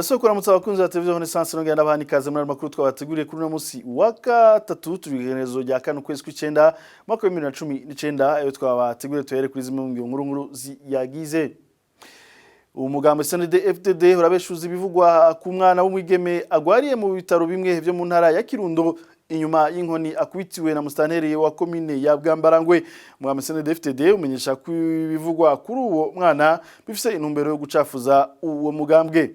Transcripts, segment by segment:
Ndasokora mutsa abakunzi ba televiziyo Renaissance n'ngenda bahani kaze muri makuru twabateguriye kuri uno munsi wa gatatu turigenezo rya kane kwezi kw'icenda mwaka wa 2019 ayo twabateguriye tuhere kuri zimwe mu nkuru yagize. Umugambo CNDD-FDD urabeshuza ibivugwa ku mwana w'umwigeme agwariye mu bitaro bimwe byo mu ntara ya Kirundo inyuma y'inkoni akubitiwe na mustanteri wa commune ya Bwambarangwe. Umugambo CNDD-FDD umenyesha ko ibivugwa kuri uwo mwana bifise intumbero yo gucafuza uwo mugambwe.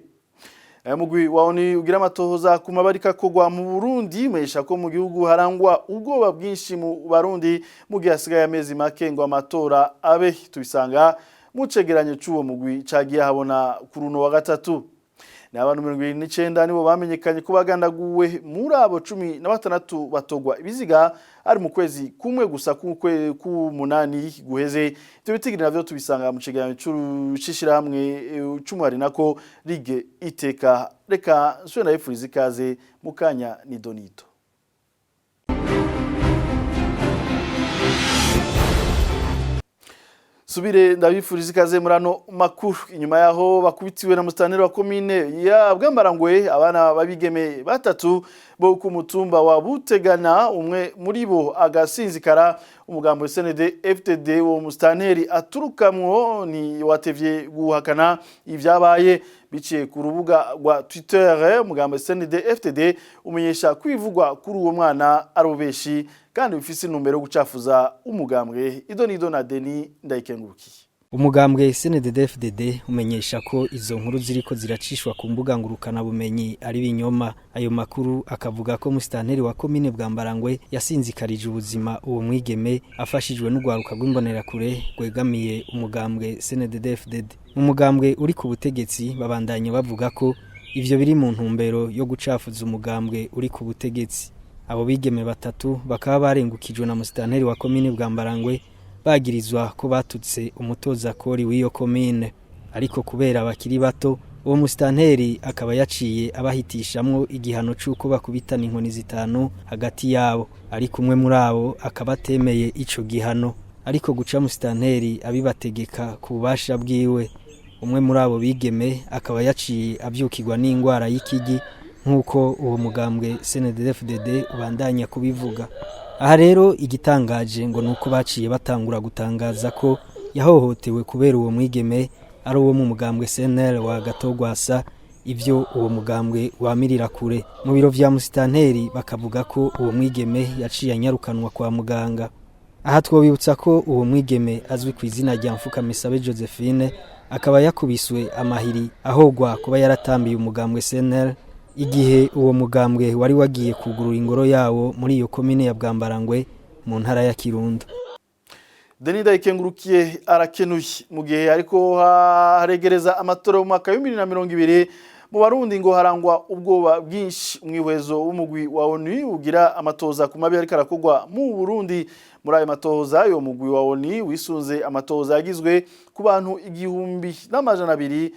Mugwi waoni ugira amatohoza ku mabarika kogwa mu Burundi mesha ko mu gihugu harangwa ubwoba bwinshi mu Barundi mu gihe hasigaye amezi make ngo amatora abe. Tubisanga mu cegeranyo cy'uwo mugwi cagiye habona kuri uno wa gatatu. N'abantu 29 nibo bamenyekanye ko bagandaguwe muri abo 16 batogwa ibiziga ari mu kwezi kumwe gusa ku munani guheze. Ibyo bitigiri navyo tubisanga mu cegeranyo cy'ishirahamwe cy'umwari nako Ligue Iteka. Reka nswe na Efurizi kaze mukanya ni Donito. Subire ndabifuriza ikaze murano makuru. Inyuma yaho bakubitiwe na mustanteri wa commune ya Bwambarangwe abana babigeme batatu bo ku mutumba wa Butegana, umwe muri bo agasinzikara. Umugambo CNDD-FDD wo mustanteri aturukamwo ni watevye guhakana ivyabaye biciye ku rubuga rwa Twitter. Umugambo CNDD-FDD umenyesha kwivugwa kuri uwo mwana arobeshi kandi bifise intumbero yo gucafuza umugambwe. Idonido na Deni ndayikengurukiye. Umugambwe CNDD-FDD umenyesha ko izo nkuru ziriko ziracishwa ku mbuga ngurukana bumenyi ari binyoma. Ayo makuru akavuga ko mustanteri wa commune Bwambarangwe yasinzikarije ubuzima uwo mwigeme afashijwe n'ugwaruka rw'imbonerakure gwegamiye umugambwe CNDD-FDD. Umugambwe uri ku butegetsi babandanye bavuga ko ivyo biri mu ntumbero yo gucafuza umugambwe uri ku butegetsi. Abo bigeme batatu bakaba barengukijwe na mustanteri wa commune Bwambarangwe bagirizwa ko batutse umutoza kori w'iyo commune, ariko kubera bakiri bato uwo mustanteri akaba yaciye abahitishamwo igihano cy'uko bakubitana inkoni zitanu hagati yabo, ariko umwe muri abo akaba atemeye ico gihano, ariko guca mustanteri abibategeka ku bubasha bwiwe. Umwe muri abo bigeme akaba yaciye abyukirwa n'ingwara y'ikigi nkuko uwo mugambwe CNDD-FDD ubandanya kubivuga. Aha rero igitangaje ngo nuko baciye batangura gutangaza ko yahohotewe kubera uwo mwigeme ari uwo mu mugambwe CNL wa Gatogwasa, ivyo uwo mugambwe wamirira kure. Mu biro vya mustanteri bakavuga ko uwo mwigeme yaciye anyarukanwa kwa muganga. Aha twobibutsa ko uwo mwigeme azwi ku izina rya Mfukamisabe Josephine akaba yakubiswe amahiri ahogwa kuba yaratambiye umugambwe CNL igihe uwo mugambwe wari wagiye kugurura ingoro yawo muri iyo commune ya Bwambarangwe mu ntara ya Kirundo. Denida ikengurukiye arakenuye mu gihe ariko haregereza amatora mu mwaka wa 2020 mu Barundi ngo harangwa ubwoba bwinshi. Umwihwezo w'umugwi wa ONU ugira amatoza ku mabi ariko arakogwa mu Burundi. Muri ayo matoza yo mugwi wa ONU wisunze amatoza yagizwe ku bantu 1200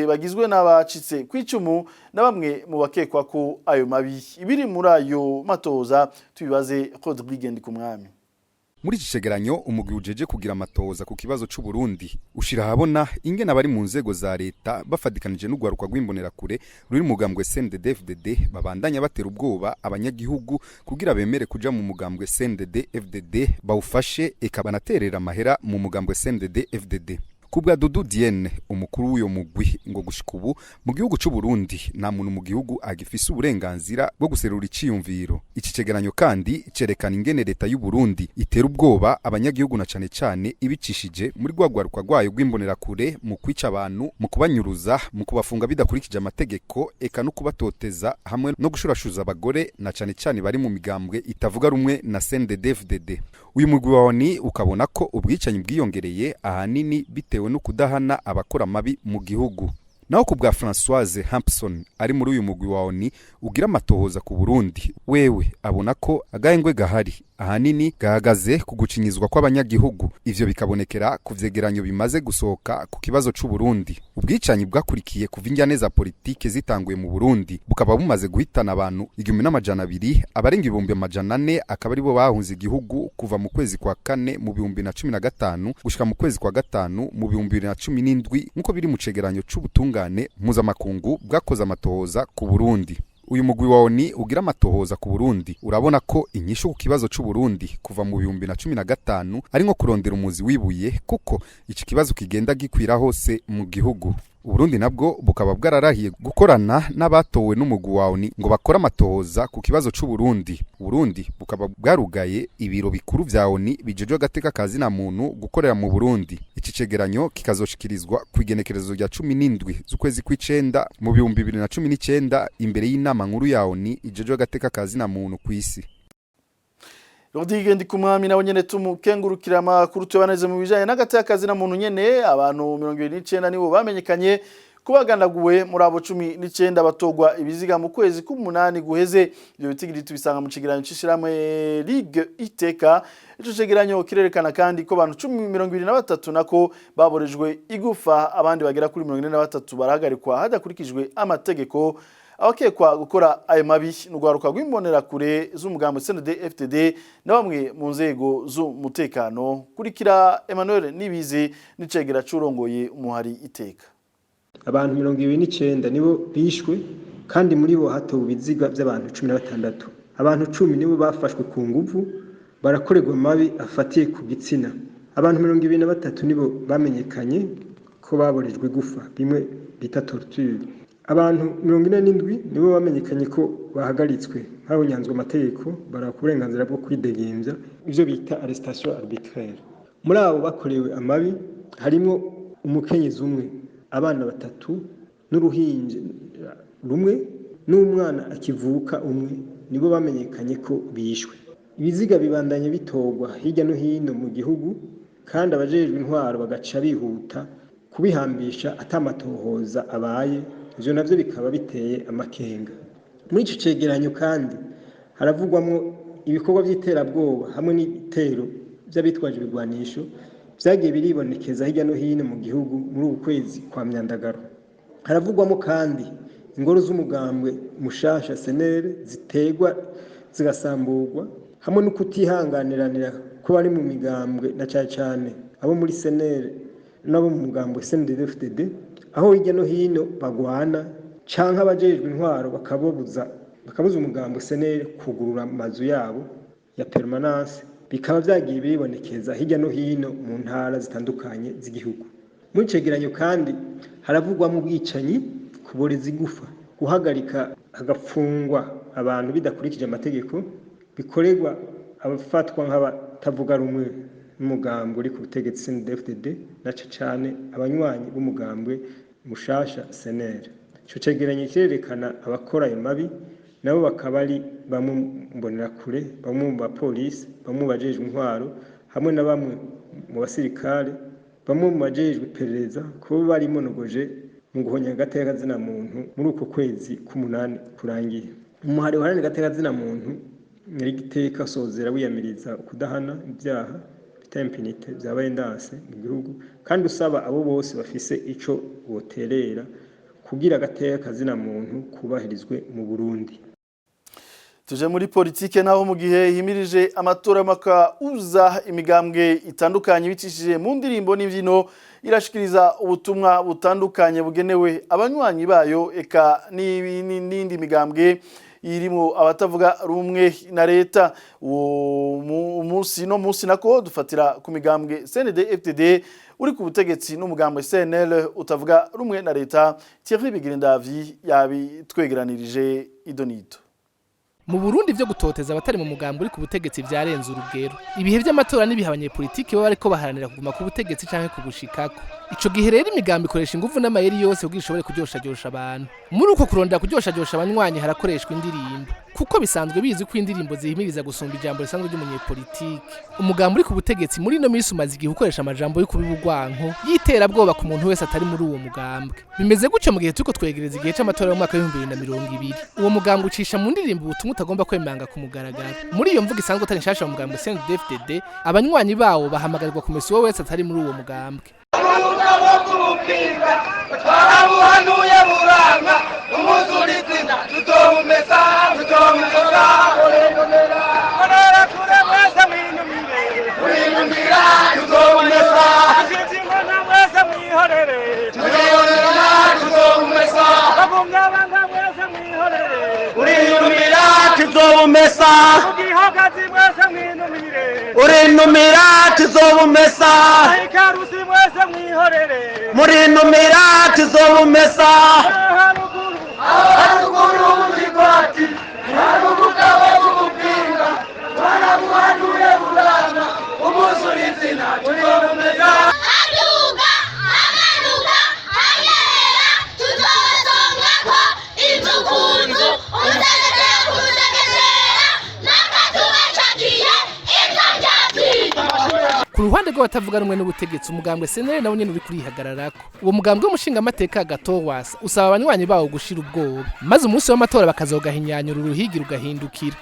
bagizwe n'abacitse kwicumu na bamwe mu bakekwa ko ayo mabi. Ibiri muri ayo matoza tubibaze Rodrigue Ndikumwami. Muri iki cegeranyo umugwi ujeje kugira amatoza ku kibazo c'u Burundi ushira habona ingene abari mu nzego za leta bafadikanije n'ugwaruka rw'imbonerakure ruri mugambwe CNDD-FDD babandanya batera ubwoba abanyagihugu kugira bemere kuja mu mugambwe CNDD-FDD bawufashe ekabanaterera amahera mu mugambwe CNDD-FDD. Kubwa Dudu Diene umukuru w'uyo mugwi ngo gushika ubu mu gihugu c'u Burundi nta muntu mu gihugu agifise uburenganzira bwo guserura iciyumviro. Iki cegeranyo kandi cerekana ingene leta y'u Burundi itera ubwoba abanyagihugu na cane cane ibicishije muri gwagwaruka rwayo rw'imbonerakure mu kwica abantu, mu kubanyuruza, mu kubafunga bidakurikije amategeko, eka no kubatoteza hamwe no gushurashuza abagore na cane cane bari mu migambwe itavuga rumwe na CNDD-FDD. Uyu mugwi wa ONU ukabona ko ubwicanyi bwiyongereye ahanini bitewe no kudahana abakora mabi mu gihugu. Naho kubwa Françoise Hampson ari muri uyu mugwi wa ONU ugira amatohoza ku Burundi, wewe abona ko agahengwe gahari ahanini gahagaze ku gucinyizwa kw'abanyagihugu. Ivyo bikabonekera ku vyegeranyo bimaze gusohoka ku kibazo c'u Burundi. Ubwicanyi bwakurikiye kuva injyane za politike zitanguye mu Burundi bukaba bumaze guhitana abantu 1200, abarenga 400 akaba ari bo bahunze igihugu kuva mu kwezi kwa kane mu 2015 gushika mu kwezi kwa gatanu mu 2017 nkuko biri mu cegeranyo c'ubutungane mpuzamakungu bwakoze amatohoza ku Burundi. Uyu mugwi wa ONU ugira amatohoza ku Burundi urabona ko inyishu ku kibazo c'u Burundi kuva mu 2015 ari nko kurondera umuzi wibuye kuko iki kibazo kigenda gikwira hose mu gihugu. Uburundi nabwo bukaba bwararahiye gukorana n'abatowe n'umugwi wa ONU ngo bakora amatohoza ku kibazo c'u Burundi. Burundi bukaba bwarugaye ibiro bikuru vya ONU bijejwe agateka kazi na muntu gukorera mu Burundi. Iki cegeranyo kikazoshikirizwa ku igenekerezo rya 17 z'ukwezi kw'icenda mu 2019 imbere y'inama nkuru ya ONU ijejwe agateka kazi na muntu kw'isi. Rodrigue Ndikumwami nawe nyene tumukengurukira amakuru tubaneze mu bijanye n'agateka kazi na muntu nyene abantu 29 nibo bamenyekanye kubagandaguwe muri abo 19 batogwa ibiziga mu kwezi k'umunani guheze. Ibyo bitigiri tubisanga mu cegeranyo c'ishiramwe Ligue Iteka. Ico cegeranyo kirerekana kandi ko abantu 23 nako baborejwe igufa, abandi bagera kuri 43 barahagarikwa hadakurikijwe amategeko. Abakekwa gukora ayo mabi n'ugwaruka rw'imbonera kure z'umugambo CNDD-FDD na bamwe mu nzego z'umutekano. Kurikira Emmanuel Nibizi n'icegera curongoye umuhari Iteka. Abantu 29 nibo bishwe kandi muri bo hatowe ibiziga by'abantu 16. Abantu 10 nibo bafashwe ku nguvu barakorerwa mabi afatiye ku gitsina. Abantu 23 nibo bamenyekanye ko baborejwe gufa bimwe bita torture. Abantu 47 nibo bamenyekanye ko bahagaritswe habonyanzwe amategeko barakurenganzira bwo kwidegembya, ivyo bita arrestation arbitraire. Muri abo bakorewe amabi harimo umukenyezi umwe, abana 3 n'uruhinja rumwe n'umwana akivuka umwe nibo bamenyekanye ko bishwe. Ibiziga bibandanye bitogwa hirya no hino mu gihugu kandi abajejwe intwaro bagaca bihuta kubihambisha atamatohoza abaye. Ivyo navyo bikaba biteye amakenga. Muri ico cegeranyo kandi haravugwamwo ibikorwa by'iterabwoba hamwe n'ibitero by'abitwaje ibigwanisho vyagiye biribonekeza hirya no hino mu gihugu muri uku kwezi kwa Myandagaro. Haravugwamo kandi ingoro z'umugambwe mushasha senere zitegwa zigasamburwa hamwe no kutihanganiranira ko bari mu migambwe na cyane abo muri senere nabo mu mugambwe CNDD-FDD aho hirya no hino bagwana canke abajejwe intwaro bakabuza umugambo senere kugurura amazu yabo ya permanence. Bikaba vyagiye bibonekeza hirya no hino mu ntara zitandukanye z'igihugu. Muri cegeranyo kandi haravugwa mu bwicanyi, kuboreza igufa, guhagarika agafungwa abantu bidakurikije amategeko bikorerwa abafatwa nk'abatavuga rumwe n'umugambo uri ku butegetsi CNDD-FDD na cyane abanywanyi b'umugambwe mushasha senere. Ico cegeranyo kirerekana abakora ayo mabi nabo bakaba ari bamwe mbonera kure, bamwe mu bapolisi, bamwe bajejwe intwaro hamwe na bamwe mu basirikare, bamwe mu bajejwe iperereza ko bari monogoje mu guhonya agateka zina muntu muri uko kwezi k'umunani kurangiye. Umuhari uharanira agateka zina muntu nyiri giteka sozera wiyamiriza kudahana ibyaha impunite byabaye ndanse mu gihugu kandi usaba abo bose bafise ico boterera kugira agateka kazina muntu kubahirizwe mu Burundi. Tuje muri politike naho mu gihe himirije amatora maka uza imigambwe itandukanye bicishije mu ndirimbo n'imbyino irashikiriza ubutumwa butandukanye bugenewe abanywanyi bayo eka n'indi migambwe irimo abatavuga rumwe na leta. Umunsi nako dufatira ku migambwe CNDD-FDD uri ku butegetsi n'umugambwe CNL utavuga rumwe na leta. Thierry Bigirindavi yabitwegeranirije idonito. Mu Burundi vyo gutoteza abatari mu mugambwe uri ku butegetsi vyarenze urugero. Ibihe vy'amatora nibihabanye politiki baba ariko baharanira kuguma ku butegetsi canke kubushikako. Ico gihe rero imigambi ikoresha ingufu n'amayeri yose kugira ishobore kuryosha abantu. Muri uko kurondera kuryosha abanywanyi harakoreshwa indirimbo. kuko bisanzwe bizi ko indirimbo zihimiriza gusumba ijambo risanzwe ry'umunyepolitike. Umugambi uri ku butegetsi muri no minsi umaze igihe ukoresha amajambo yo kubibugwanko yiterabwoba ku muntu wese atari muri uwo mugambwe. Bimeze gutyo mu gihe turiko twegereza igihe c'amatora yo mu mwaka wa 2020. Uwo mugambi ucisha mu ndirimbo ubutumwa utagomba kwemanga ku mugaragaro. Muri iyo mvugo isanzwe utari nshasha mu mugambi CNDD-FDD, abanywanyi bawo bahamagarirwa kumesa uwo wese atari muri uwo mugambwe. twarabuhanuye buranga umuzuritina tutomumesa tutomumesa onera kure mwese mwinumira tutomumesa azizingana mwese mwihorere tutomumesa tutomumesa babungabanga mwese mwihorere urinumira tuzomumesa ugihogazi mwese mwinumire urinumira tuzomumesa ikarusi mwese mwihorere murinumira tuzomumesa haruguru muzigwati harugugabo bugupinga barabuhanuye buranga umusurizina tuzomumesa aduga amanuka ayera tuzobasongako inzukunzu uzagetera kuzagetera nakatubacakiye inzabyatsi. Ku ruhande rw'abatavuga rumwe n'ubutegetsi umugambwe senere nawo nyene uri kurihagararako. Uwo mugambwe w'umushinga amateka Gatowasa usaba abanywanyi bawo gushira ubwoba maze umunsi w'amatora bakazogahinyanyura uruhigi rugahindukira.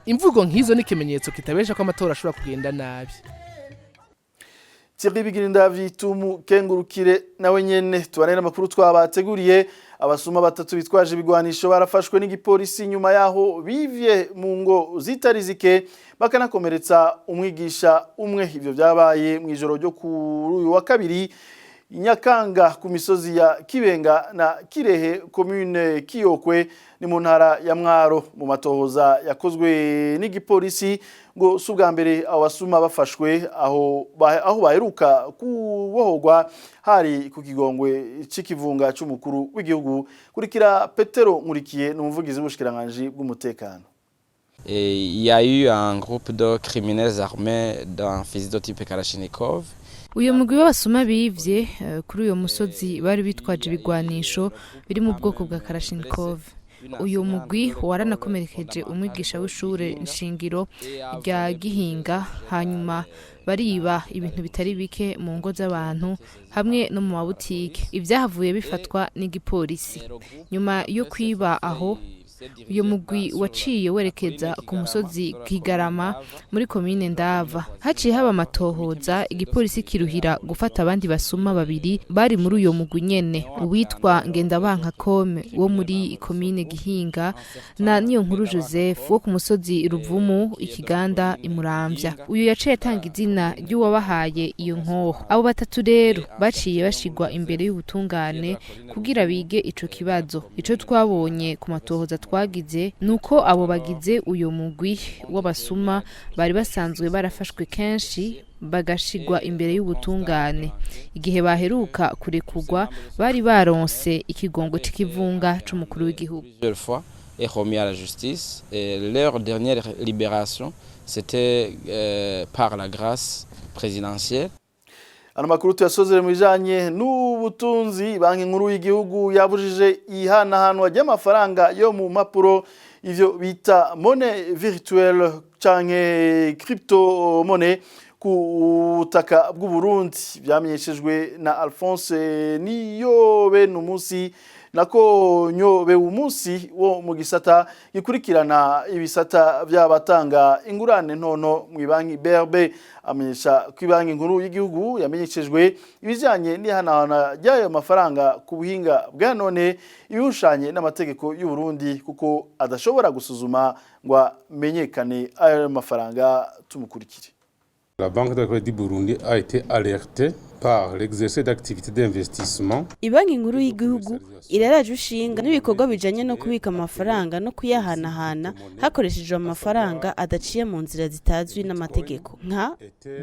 Imvugo nk'izo ni ikimenyetso kitabesha ko amatora ashobora kugenda nabi. Thierry Bigirindavi tumukengurukire nawe nyene tubanera amakuru twabateguriye. Abasuma batatu bitwaje ibigwanisho barafashwe n'igipolisi nyuma yaho bivye mu ngo zitari zike bakanakomeretsa umwigisha umwe. Ivyo byabaye mu ijoro ryo kuri uyu wa kabiri Nyakanga ku misozi ya Kibenga na Kirehe commune Kiyokwe ni mu ntara ya Mwaro. Mu matohoza yakozwe n'igipolisi ngo subwa mbere abasuma bafashwe aho baheruka kubohorwa hari ku kigongwe c'ikivunga c'umukuru w'igihugu. Kurikira Petero Nkurikiye n'umuvugizi w'ubushikiranganje bw'umutekano. Il y a eu un groupe de criminels armés d'un fusil de type Kalachnikov. Uyo mugwi w'abasuma bivye kuri uyo musozi bari bitwaje ibigwanisho biri mu bwoko bwa Kalashnikov. Uyu mugwi waranakomerekeje umwigisha w'ishure nshingiro rya Gihinga, hanyuma bariba ibintu bitari bike mu ngo z'abantu hamwe no mu mabutike. Ivyahavuye bifatwa n'igipolisi. Nyuma yo kwiba aho uyo mugwi waciye werekeza ku musozi Kigarama muri komine Ndava. Haciye haba amatohoza, igipolisi kiruhira gufata abandi basuma babiri bari muri uyo mugwi nyene, uwitwa Ngendabanka Kome wo muri komine Gihinga na Niyonkuru Joseph wo ku musozi Ruvumu Ikiganda Imuramvya. Uyu yaciye atanga izina ry'uwabahaye iyo nkoho. Abo batatu rero baciye bashigwa imbere y'ubutungane kugira bige ico kibazo. Ico twabonye ku matohoza twagize nuko abo bagize uyo mugwi w'abasuma bari basanzwe barafashwe kenshi bagashigwa imbere y'ubutungane. Igihe baheruka kurekugwa bari baronse ikigongo c'ikivunga c'umukuru w'igihugu. Et remis à la justice. Et leur dernière libération, c'était par la grâce présidentielle. Amakuru tuyasozere mu bijanye n'ubutunzi. Banki nkuru y'igihugu yabujije ihanahanwa ry'amafaranga yo mu mapuro, ivyo bita monnaie virtuelle canke crypto monnaie ku butaka bw'u Burundi. Vyamenyeshejwe na Alphonse Niyobe n'umunsi nako nyobe umunsi wo mu gisata gikurikirana ibisata by'abatanga ingurane ntono mu banki BRB. Amenyesha ko banki nkuru y'igihugu yamenyeshejwe ibijanye n'ihanahana ry'ayo mafaranga ku buhinga bwa none ibihushanye n'amategeko y'u Burundi, kuko adashobora gusuzuma ngo amenyekane ayo mafaranga. Tumukurikire. La Banque de Crédit Burundi a été alertée par l'exercice d'activité d'investissement. Ibanki nkuru y'igihugu iraraje ushinga n'ibikorwa bijanye no kubika amafaranga no kuyahanahana hakoreshejwe amafaranga adaciye mu nzira zitazwi n'amategeko nka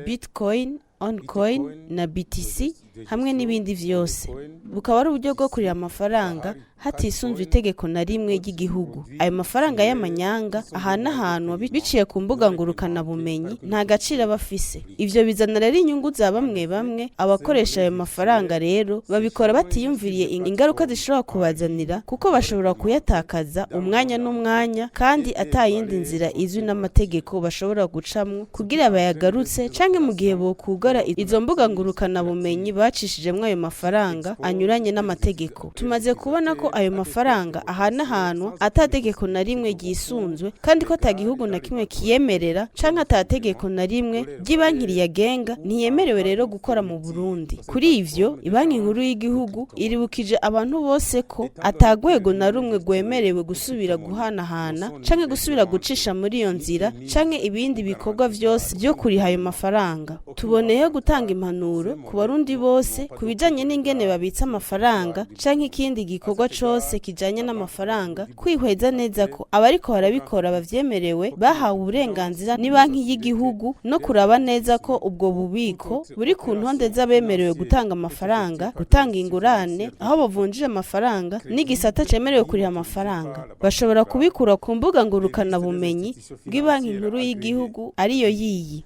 Bitcoin, Oncoin na BTC hamwe n'ibindi vyose. Bukaba ari uburyo bwo kurira amafaranga hatisunzwe itegeko na rimwe ry'igihugu. Ayo mafaranga y'amanyanga ahanahanwa biciye ku mbuga ngurukana bumenyi nta gaciro bafise. Ivyo bizana rero inyungu za bamwe bamwe. Abakoresha ayo mafaranga rero babikora batiyumviriye ingaruka zishobora kubazanira, kuko bashobora kuyatakaza umwanya n'umwanya kandi atayindi nzira izwi n'amategeko bashobora gucamwo kugira bayagarutse, canke mu gihe bokugara izo mbuga ngurukana bumenyi bacishijemwo ayo mafaranga anyuranye n'amategeko. Tumaze kubona ko ayo mafaranga ahanahanwa atategeko na rimwe ryisunzwe, kandi ko atagihugu na kimwe kiyemerera canke atategeko na rimwe ry'ibanki riyagenga, ntiyemerewe rero gukora mu Burundi. Kuri ivyo ibanki nkuru y'igihugu iribukije abantu bose ko atagwego na rumwe gwemerewe gusubira guhanahana canke gusubira gucisha muri iyo nzira canke ibindi bikorwa vyose byo kuriha ayo mafaranga. Tuboneyeho gutanga impanuro ku Barundi bose kubijanye n'ingene babitsa amafaranga canke ikindi gikorwa cose kijanye n'amafaranga, kwihweza neza ko abariko barabikora bavyemerewe bahawe uburenganzira ni banki y'igihugu, no kuraba neza ko ubwo bubiko buri ku ntonde z'abemerewe gutanga amafaranga, gutanga ingurane, aho bavunjije amafaranga n'igisata cemerewe kuriha amafaranga. Bashobora kubikura ku mbuga ngurukana bumenyi bw'ibanki nkuru y'igihugu ariyo yiyi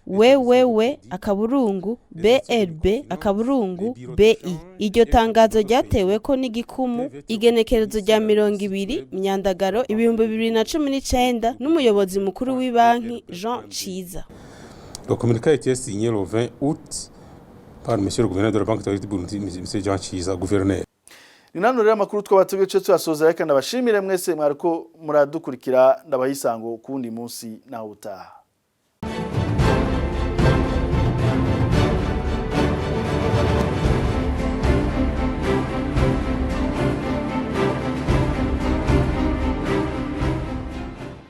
www.brb.bi. Iryo tangazo ryatewe ko n'igikumu igenekerezo rya 20 Myandagaro 2019 n'umuyobozi mukuru w'ibanki Jean Ciza. Le communiqué a été signé le 20 août par monsieur le gouverneur de la Banque de Crédit Burundi, monsieur Jean Ciza, gouverneur. Ninano rero makuru twabategeye cyo twasoza reka ndabashimire mwese mwariko muradukurikira, ndabahisango kundi munsi naho utaha.